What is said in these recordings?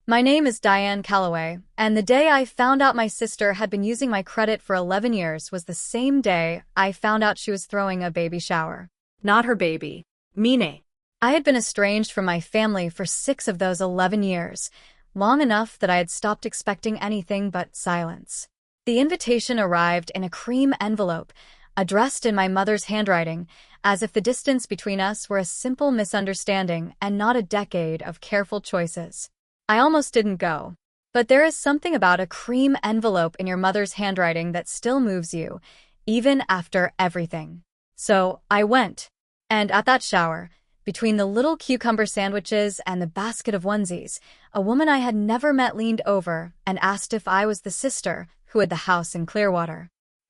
My name is Diane Calloway, and the day I found out my sister had been using my credit for 11 years was the same day I found out she was throwing a baby shower. Not her baby. Mine. I had been estranged from my family for 6 of those 11 years, long enough that I had stopped expecting anything but silence. The invitation arrived in a cream envelope, addressed in my mother's handwriting, as if the distance between us were a simple misunderstanding and not a decade of careful choices. I almost didn't go. But there is something about a cream envelope in your mother's handwriting that still moves you, even after everything. So I went. And at that shower, between the little cucumber sandwiches and the basket of onesies, a woman I had never met leaned over and asked if I was the sister who had the house in Clearwater.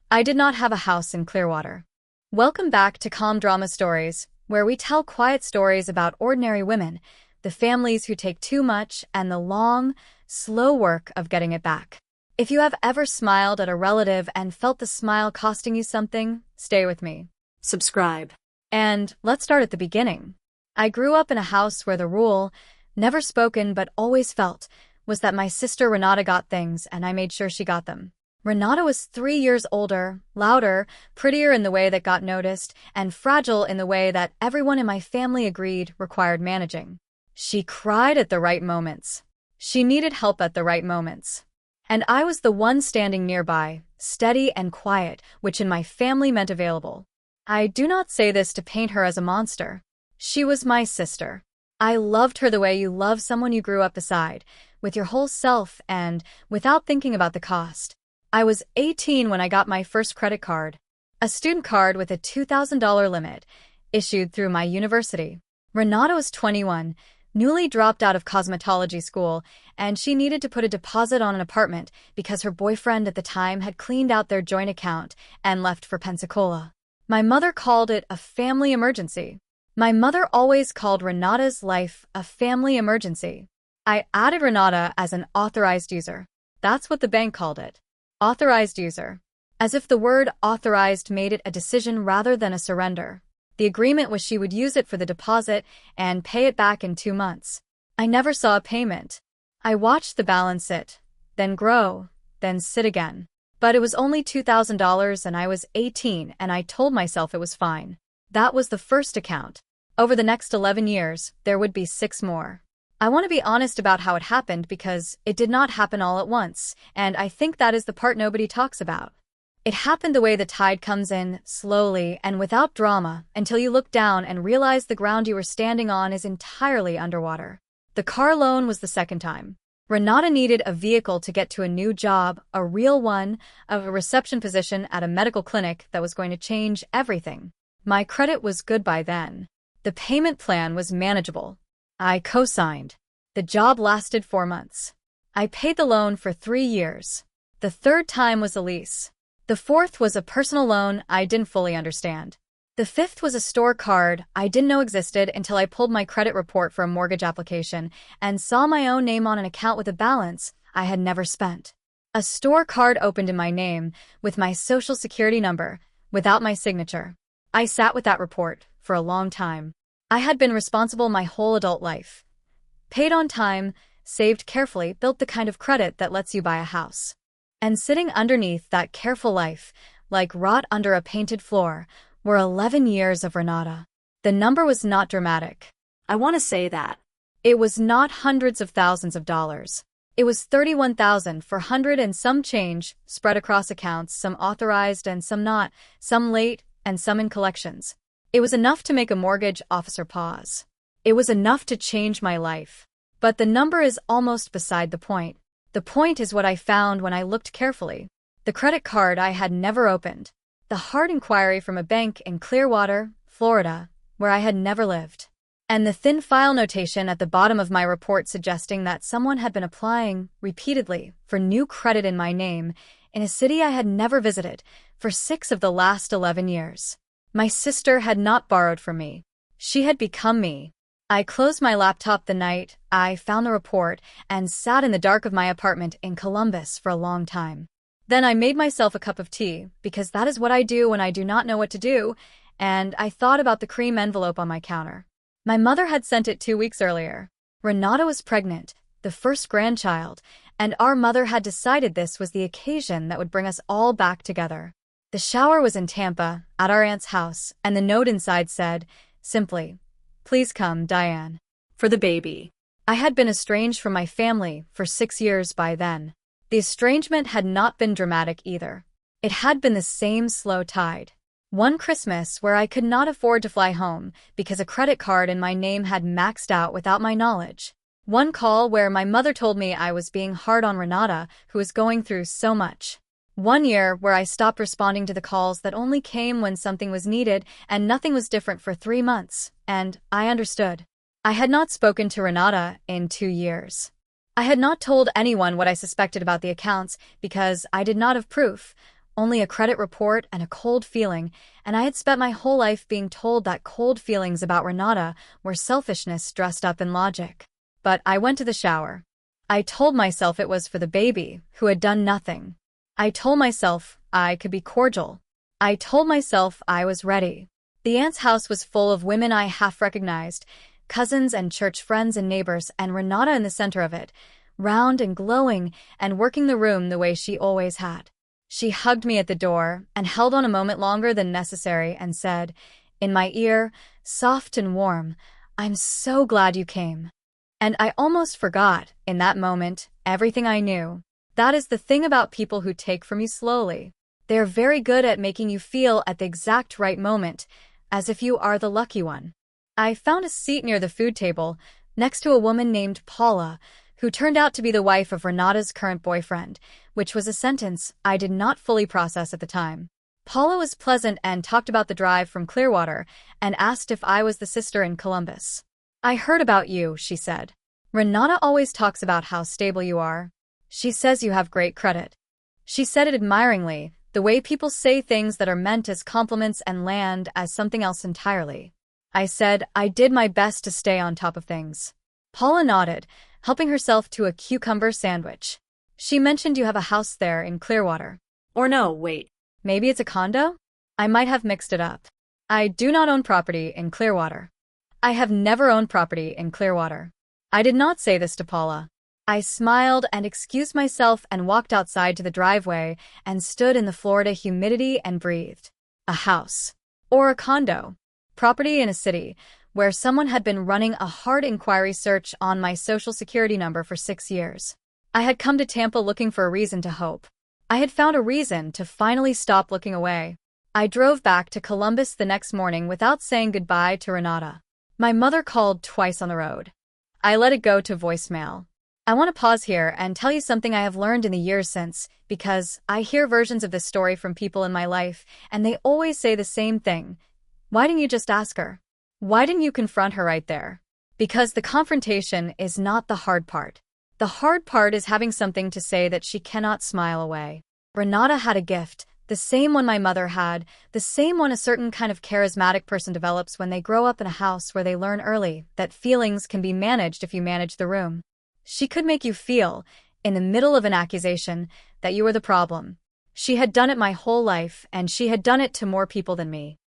I did not have a house in Clearwater. Welcome back to Calm Drama Stories, where we tell quiet stories about ordinary women, the families who take too much, and the long, slow work of getting it back. If you have ever smiled at a relative and felt the smile costing you something, stay with me. Subscribe. And let's start at the beginning. I grew up in a house where the rule, never spoken but always felt, was that my sister Renata got things and I made sure she got them. Renata was 3 years older, louder, prettier in the way that got noticed, and fragile in the way that everyone in my family agreed required managing. She cried at the right moments. She needed help at the right moments. And I was the one standing nearby, steady and quiet, which in my family meant available. I do not say this to paint her as a monster. She was my sister. I loved her the way you love someone you grew up beside, with your whole self and without thinking about the cost. I was 18 when I got my first credit card, a student card with a $2,000 limit, issued through my university. Renata was 21, newly dropped out of cosmetology school, and she needed to put a deposit on an apartment because her boyfriend at the time had cleaned out their joint account and left for Pensacola. My mother called it a family emergency. My mother always called Renata's life a family emergency. I added Renata as an authorized user. That's what the bank called it. Authorized user. As if the word authorized made it a decision rather than a surrender. The agreement was she would use it for the deposit and pay it back in 2 months. I never saw a payment. I watched the balance sit, then grow, then sit again. But it was only $2,000 and I was 18 and I told myself it was fine. That was the first account. Over the next 11 years, there would be 6 more. I want to be honest about how it happened because it did not happen all at once, and I think that is the part nobody talks about. It happened the way the tide comes in, slowly and without drama, until you look down and realize the ground you were standing on is entirely underwater. The car loan was the second time. Renata needed a vehicle to get to a new job, a real one, of a reception position at a medical clinic that was going to change everything. My credit was good by then. The payment plan was manageable. I co-signed. The job lasted 4 months. I paid the loan for 3 years. The third time was a lease. The fourth was a personal loan I didn't fully understand. The fifth was a store card I didn't know existed until I pulled my credit report for a mortgage application and saw my own name on an account with a balance I had never spent. A store card opened in my name, with my social security number, without my signature. I sat with that report for a long time. I had been responsible my whole adult life. Paid on time, saved carefully, built the kind of credit that lets you buy a house. And sitting underneath that careful life, like rot under a painted floor, were 11 years of Renata. The number was not dramatic. I want to say that. It was not hundreds of thousands of dollars. It was $31,400 and some change, spread across accounts, some authorized and some not, some late and some in collections. It was enough to make a mortgage officer pause. It was enough to change my life. But the number is almost beside the point. The point is what I found when I looked carefully. The credit card I had never opened. The hard inquiry from a bank in Clearwater, Florida, where I had never lived. And the thin file notation at the bottom of my report suggesting that someone had been applying, repeatedly, for new credit in my name, in a city I had never visited, for 6 of the last 11 years. My sister had not borrowed from me. She had become me. I closed my laptop the night I found the report and sat in the dark of my apartment in Columbus for a long time. Then I made myself a cup of tea, because that is what I do when I do not know what to do, and I thought about the cream envelope on my counter. My mother had sent it 2 weeks earlier. Renata was pregnant, the the first grandchild, and our mother had decided this was the occasion that would bring us all back together. The shower was in Tampa, at our aunt's house, and the note inside said, simply, "Please come, Diane." For the baby. I had been estranged from my family for 6 years by then. The estrangement had not been dramatic either. It had been the same slow tide. One Christmas where I could not afford to fly home because a credit card in my name had maxed out without my knowledge. One call where my mother told me I was being hard on Renata, who was going through so much. One year where I stopped responding to the calls that only came when something was needed and nothing was different for 3 months, and I understood. I had not spoken to Renata in 2 years. I had not told anyone what I suspected about the accounts because I did not have proof, only a credit report and a cold feeling, and I had spent my whole life being told that cold feelings about Renata were selfishness dressed up in logic. But I went to the shower. I told myself it was for the baby, who had done nothing. I told myself I could be cordial. I told myself I was ready. The aunt's house was full of women I half recognized, cousins and church friends and neighbors, and Renata in the center of it, round and glowing and working the room the way she always had. She hugged me at the door and held on a moment longer than necessary and said, in my ear, soft and warm, "I'm so glad you came." And I almost forgot, in that moment, everything I knew. That is the thing about people who take from you slowly. They are very good at making you feel at the exact right moment, as if you are the lucky one. I found a seat near the food table, next to a woman named Paula, who turned out to be the wife of Renata's current boyfriend, which was a sentence I did not fully process at the time. Paula was pleasant and talked about the drive from Clearwater and asked if I was the sister in Columbus. "I heard about you," she said. "Renata always talks about how stable you are. She says you have great credit." She said it admiringly, the way people say things that are meant as compliments and land as something else entirely. I said I did my best to stay on top of things. Paula nodded, helping herself to a cucumber sandwich. "She mentioned you have a house there in Clearwater." Or no, wait. "Maybe it's a condo?" I might have mixed it up. "I do not own property in Clearwater." "I have never owned property in Clearwater." I did not say this to Paula. I smiled and excused myself and walked outside to the driveway and stood in the Florida humidity and breathed. A house. Or a condo. Property in a city where someone had been running a hard inquiry search on my social security number for 6 years. I had come to Tampa looking for a reason to hope. I had found a reason to finally stop looking away. I drove back to Columbus the next morning without saying goodbye to Renata. My mother called twice on the road. I let it go to voicemail. I want to pause here and tell you something I have learned in the years since, because I hear versions of this story from people in my life, and they always say the same thing. Why didn't you just ask her? Why didn't you confront her right there? Because the confrontation is not the hard part. The hard part is having something to say that she cannot smile away. Renata had a gift, the same one my mother had, the same one a certain kind of charismatic person develops when they grow up in a house where they learn early that feelings can be managed if you manage the room. She could make you feel, in the middle of an accusation, that you were the problem. She had done it my whole life, and she had done it to more people than me.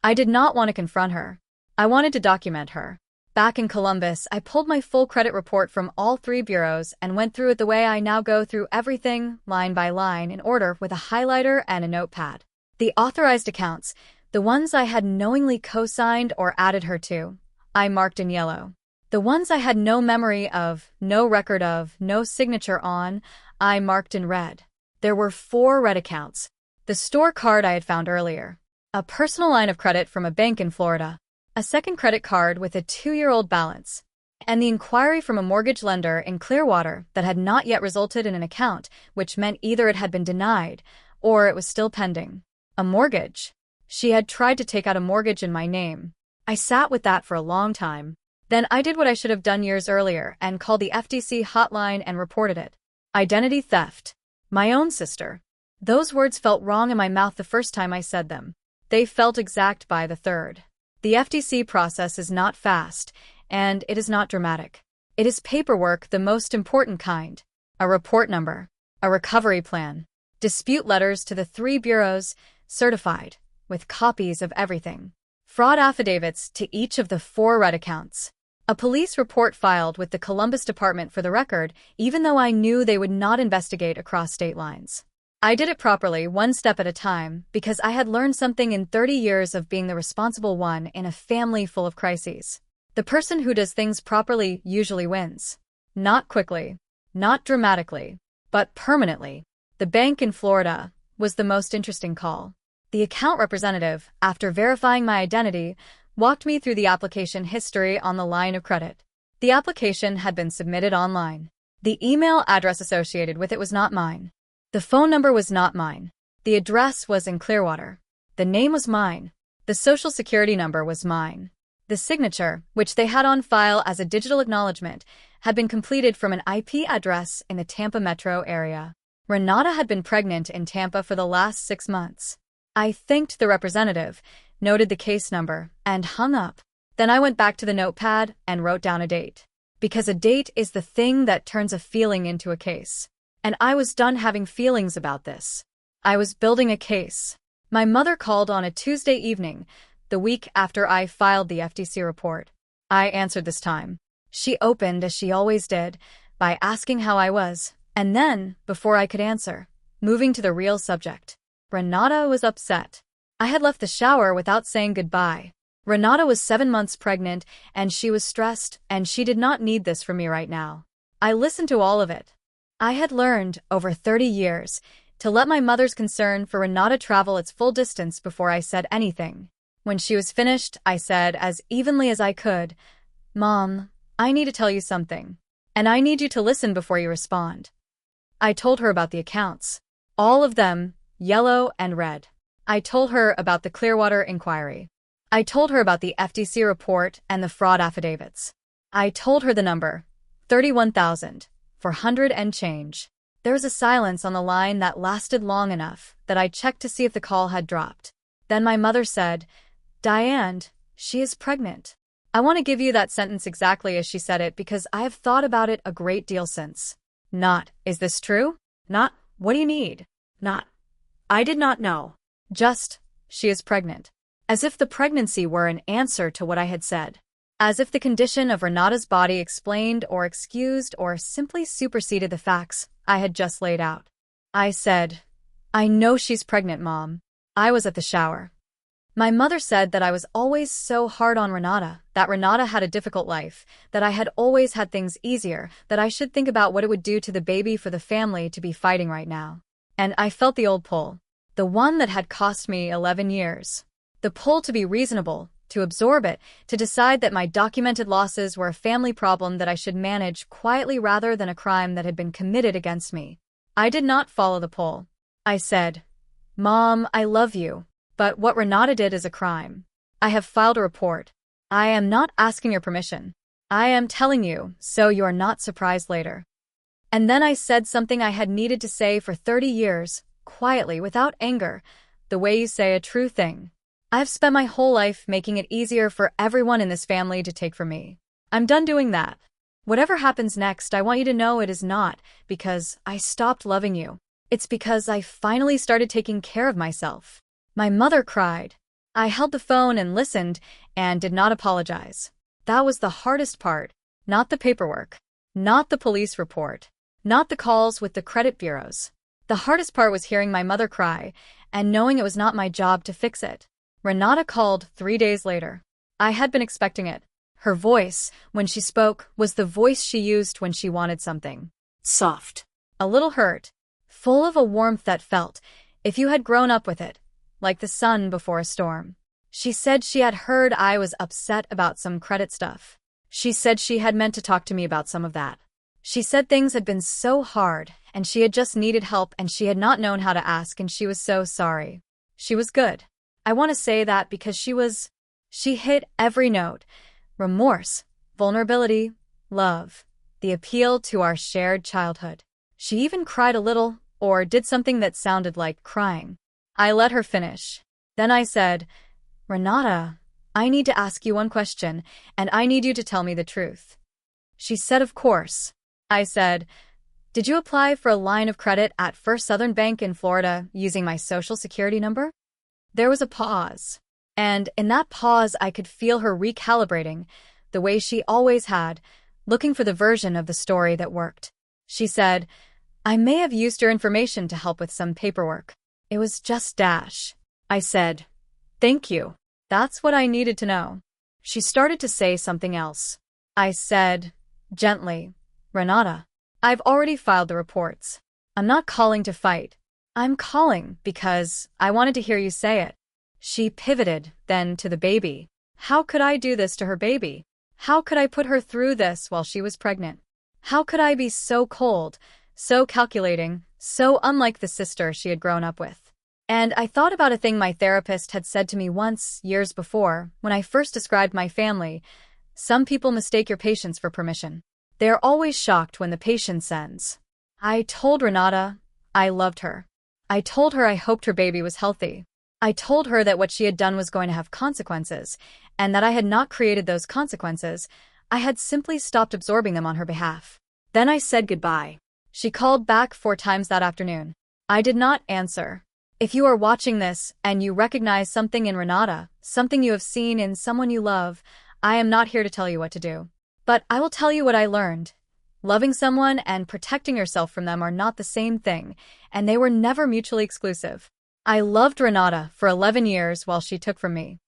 I did not want to confront her. I wanted to document her. Back in Columbus, I pulled my full credit report from all 3 bureaus and went through it the way I now go through everything, line by line, in order with a highlighter and a notepad. The authorized accounts, the ones I had knowingly co-signed or added her to, I marked in yellow. The ones I had no memory of, no record of, no signature on, I marked in red. There were 4 red accounts. The store card I had found earlier. A personal line of credit from a bank in Florida. A second credit card with a 2-year-old balance. And the inquiry from a mortgage lender in Clearwater that had not yet resulted in an account, which meant either it had been denied or it was still pending. A mortgage. She had tried to take out a mortgage in my name. I sat with that for a long time. Then I did what I should have done years earlier and called the FTC hotline and reported it. Identity theft. My own sister. Those words felt wrong in my mouth the first time I said them. They felt exact by the third. The FTC process is not fast, and it is not dramatic. It is paperwork, the most important kind. A report number. A recovery plan. Dispute letters to the 3 bureaus, certified, with copies of everything. Fraud affidavits to each of the 4 red accounts. A police report filed with the Columbus Department for the record, even though I knew they would not investigate across state lines. I did it properly, one step at a time, because I had learned something in 30 years of being the responsible one in a family full of crises. The person who does things properly usually wins. Not quickly, not dramatically, but permanently. The bank in Florida was the most interesting call. The account representative, after verifying my identity, walked me through the application history on the line of credit. The application had been submitted online. The email address associated with it was not mine. The phone number was not mine. The address was in Clearwater. The name was mine. The social security number was mine. The signature, which they had on file as a digital acknowledgement, had been completed from an IP address in the Tampa metro area. Renata had been pregnant in Tampa for the last 6 months. I thanked the representative, noted the case number, and hung up. Then I went back to the notepad and wrote down a date. Because a date is the thing that turns a feeling into a case. And I was done having feelings about this. I was building a case. My mother called on a Tuesday evening, the week after I filed the FTC report. I answered this time. She opened, as she always did, by asking how I was, and then, before I could answer, moving to the real subject. Renata was upset. I had left the shower without saying goodbye. Renata was 7 months pregnant, and she was stressed, and she did not need this from me right now. I listened to all of it. I had learned, over 30 years, to let my mother's concern for Renata travel its full distance before I said anything. When she was finished, I said, as evenly as I could, "Mom, I need to tell you something. And I need you to listen before you respond." I told her about the accounts. All of them, yellow and red. I told her about the Clearwater inquiry. I told her about the FTC report and the fraud affidavits. I told her the number, 31,400 and change. There was a silence on the line that lasted long enough that I checked to see if the call had dropped. Then my mother said, "Diane, she is pregnant." I want to give you that sentence exactly as she said it because I have thought about it a great deal since. Not, "Is this true?" Not, "What do you need?" Not, "I did not know." Just, "She is pregnant." As if the pregnancy were an answer to what I had said. As if the condition of Renata's body explained or excused or simply superseded the facts I had just laid out. I said, "I know she's pregnant, Mom." I was at the shower. My mother said that I was always so hard on Renata, that Renata had a difficult life, that I had always had things easier, that I should think about what it would do to the baby for the family to be fighting right now. And I felt the old pull. The one that had cost me 11 years. The pull to be reasonable, to absorb it, to decide that my documented losses were a family problem that I should manage quietly rather than a crime that had been committed against me. I did not follow the pull. I said, "Mom, I love you, but what Renata did is a crime. I have filed a report. I am not asking your permission. I am telling you, so you are not surprised later." And then I said something I had needed to say for 30 years, quietly, without anger, the way you say a true thing. I've spent my whole life making it easier for everyone in this family to take from me. I'm done doing that. Whatever happens next, I want you to know it is not because I stopped loving you. It's because I finally started taking care of myself. My mother cried. I held the phone and listened and did not apologize. That was the hardest part, not the paperwork, not the police report, not the calls with the credit bureaus. The hardest part was hearing my mother cry and knowing it was not my job to fix it. Renata called 3 days later. I had been expecting it. Her voice, when she spoke, was the voice she used when she wanted something. Soft. A little hurt. Full of a warmth that felt, if you had grown up with it, like the sun before a storm. She said she had heard I was upset about some credit stuff. She said she had meant to talk to me about some of that. She said things had been so hard, and she had just needed help and she had not known how to ask and she was so sorry. She was good. I want to say that because she hit every note. Remorse, vulnerability, love, the appeal to our shared childhood. She even cried a little, or did something that sounded like crying. I let her finish. Then I said, "Renata, I need to ask you one question, and I need you to tell me the truth." She said, "Of course." I said, "Did you apply for a line of credit at First Southern Bank in Florida using my social security number?" There was a pause. And in that pause I could feel her recalibrating, the way she always had, looking for the version of the story that worked. She said, "I may have used your information to help with some paperwork. It was just dash." I said, "Thank you. That's what I needed to know." She started to say something else. I said, gently, "Renata, I've already filed the reports. I'm not calling to fight. I'm calling because I wanted to hear you say it." She pivoted, then to the baby. How could I do this to her baby? How could I put her through this while she was pregnant? How could I be so cold, so calculating, so unlike the sister she had grown up with? And I thought about a thing my therapist had said to me once, years before, when I first described my family. Some people mistake your patience for permission. They're always shocked when the patience ends. I told Renata I loved her. I told her I hoped her baby was healthy. I told her that what she had done was going to have consequences, and that I had not created those consequences. I had simply stopped absorbing them on her behalf. Then I said goodbye. She called back 4 times that afternoon. I did not answer. If you are watching this and you recognize something in Renata, something you have seen in someone you love, I am not here to tell you what to do. But I will tell you what I learned. Loving someone and protecting yourself from them are not the same thing, and they were never mutually exclusive. I loved Renata for 11 years while she took from me.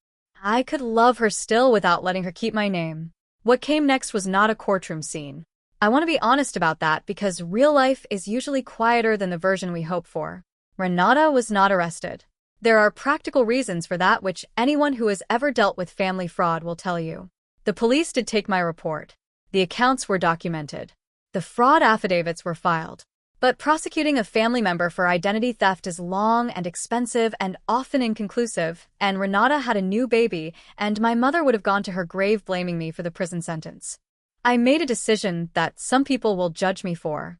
I could love her still without letting her keep my name. What came next was not a courtroom scene. I want to be honest about that because real life is usually quieter than the version we hope for. Renata was not arrested. There are practical reasons for that which anyone who has ever dealt with family fraud will tell you. The police did take my report. The accounts were documented. The fraud affidavits were filed. But prosecuting a family member for identity theft is long and expensive and often inconclusive, and Renata had a new baby, and my mother would have gone to her grave blaming me for the prison sentence. I made a decision that some people will judge me for.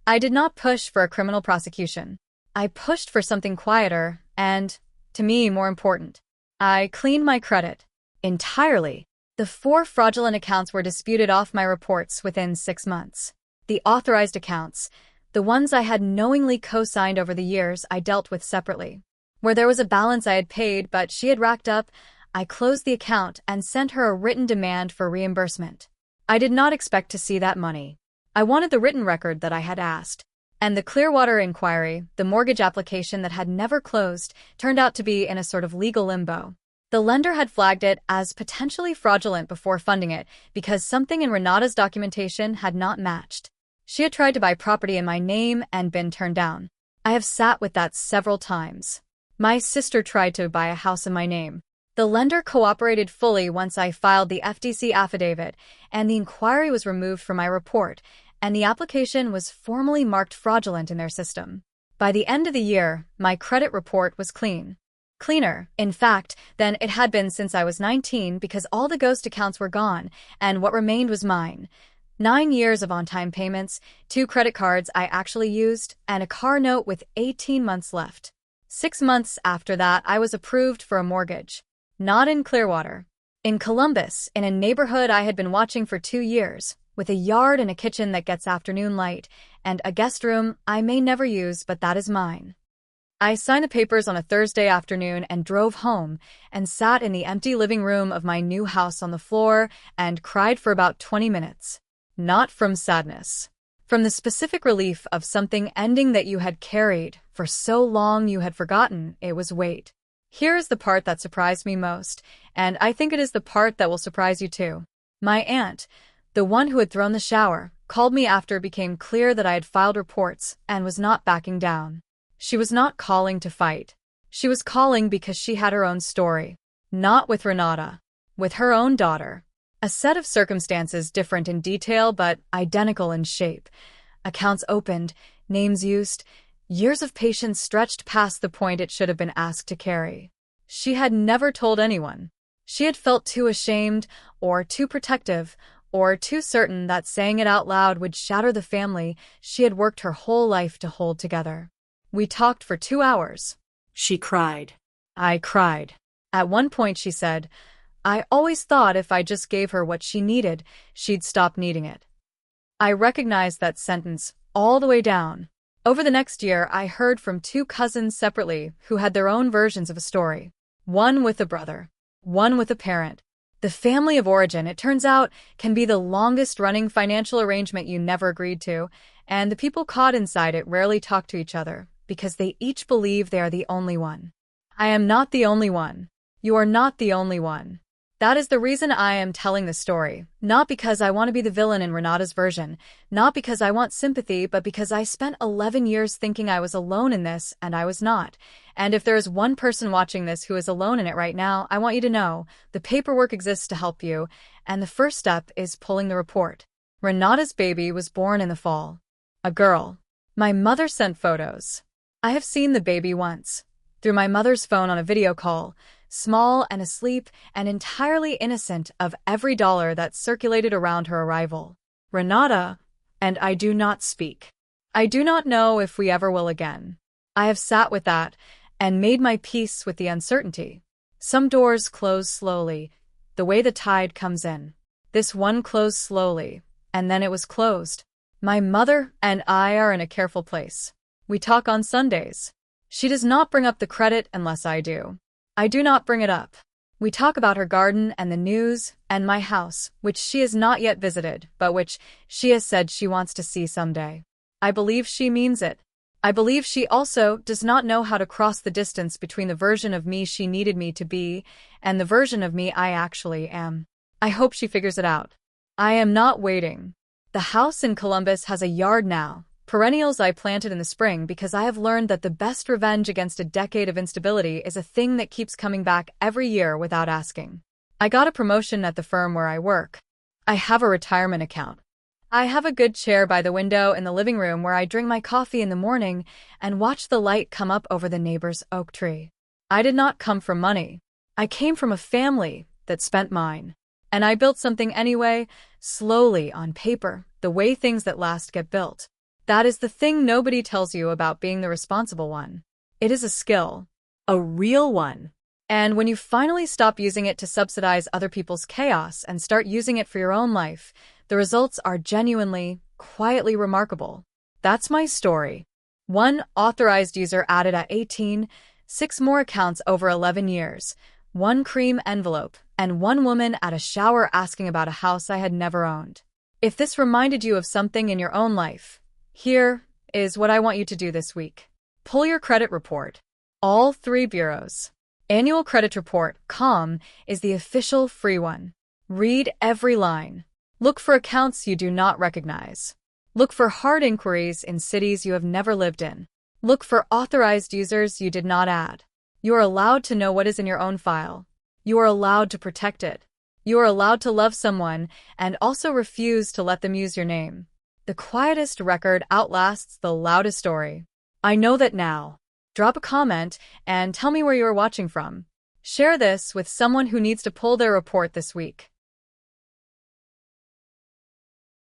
I did not push for a criminal prosecution. I pushed for something quieter and, to me, more important. I cleaned my credit. Entirely. The 4 fraudulent accounts were disputed off my reports within 6 months. The authorized accounts, the ones I had knowingly co-signed over the years, I dealt with separately. Where there was a balance I had paid but she had racked up, I closed the account and sent her a written demand for reimbursement. I did not expect to see that money. I wanted the written record that I had asked. And the Clearwater inquiry, the mortgage application that had never closed, turned out to be in a sort of legal limbo. The lender had flagged it as potentially fraudulent before funding it because something in Renata's documentation had not matched. She had tried to buy property in my name and been turned down. I have sat with that several times. My sister tried to buy a house in my name. The lender cooperated fully once I filed the FDC affidavit, and the inquiry was removed from my report, and the application was formally marked fraudulent in their system. By the end of the year, my credit report was clean. Cleaner, in fact, than it had been since I was 19 because all the ghost accounts were gone, and what remained was mine. 9 years of on-time payments, 2 credit cards I actually used, and a car note with 18 months left. 6 months after that, I was approved for a mortgage. Not in Clearwater. In Columbus, in a neighborhood I had been watching for 2 years, with a yard and a kitchen that gets afternoon light, and a guest room I may never use, but that is mine. I signed the papers on a Thursday afternoon and drove home and sat in the empty living room of my new house on the floor and cried for about 20 minutes. Not from sadness. From the specific relief of something ending that you had carried for so long you had forgotten it was weight. Here is the part that surprised me most, and I think it is the part that will surprise you too. My aunt, the one who had thrown the shower, called me after it became clear that I had filed reports and was not backing down. She was not calling to fight. She was calling because she had her own story. Not with Renata. With her own daughter. A set of circumstances different in detail but identical in shape. Accounts opened, names used, years of patience stretched past the point it should have been asked to carry. She had never told anyone. She had felt too ashamed, or too protective, or too certain that saying it out loud would shatter the family she had worked her whole life to hold together. We talked for 2 hours. She cried. I cried. At one point she said, I always thought if I just gave her what she needed, she'd stop needing it. I recognized that sentence all the way down. Over the next year, I heard from 2 cousins separately who had their own versions of a story. One with a brother. One with a parent. The family of origin, it turns out, can be the longest-running financial arrangement you never agreed to, and the people caught inside it rarely talk to each other, because they each believe they are the only one. I am not the only one. You are not the only one. That is the reason I am telling this story, not because I want to be the villain in Renata's version, not because I want sympathy, but because I spent 11 years thinking I was alone in this, and I was not. And if there is one person watching this who is alone in it right now, I want you to know, the paperwork exists to help you, and the first step is pulling the report. Renata's baby was born in the fall. A girl. My mother sent photos. I have seen the baby once. Through my mother's phone on a video call, small and asleep and entirely innocent of every dollar that circulated around her arrival. Renata, and I do not speak. I do not know if we ever will again. I have sat with that and made my peace with the uncertainty. Some doors close slowly, the way the tide comes in. This one closed slowly, and then it was closed. My mother and I are in a careful place. We talk on Sundays. She does not bring up the credit unless I do. I do not bring it up. We talk about her garden and the news and my house, which she has not yet visited, but which she has said she wants to see someday. I believe she means it. I believe she also does not know how to cross the distance between the version of me she needed me to be and the version of me I actually am. I hope she figures it out. I am not waiting. The house in Columbus has a yard now. Perennials I planted in the spring because I have learned that the best revenge against a decade of instability is a thing that keeps coming back every year without asking. I got a promotion at the firm where I work. I have a retirement account. I have a good chair by the window in the living room where I drink my coffee in the morning and watch the light come up over the neighbor's oak tree. I did not come from money. I came from a family that spent mine. And I built something anyway, slowly on paper, the way things that last get built. That is the thing nobody tells you about being the responsible one. It is a skill. A real one. And when you finally stop using it to subsidize other people's chaos and start using it for your own life, the results are genuinely, quietly remarkable. That's my story. 1 authorized user added at 18, 6 more accounts over 11 years, 1 cream envelope, and 1 woman at a shower asking about a house I had never owned. If this reminded you of something in your own life, here is what I want you to do this week. Pull your credit report. All 3 bureaus. Annual Credit Report, COM, is the official free one. Read every line. Look for accounts you do not recognize. Look for hard inquiries in cities you have never lived in. Look for authorized users you did not add. You are allowed to know what is in your own file. You are allowed to protect it. You are allowed to love someone and also refuse to let them use your name. The quietest record outlasts the loudest story. I know that now. Drop a comment and tell me where you are watching from. Share this with someone who needs to pull their report this week.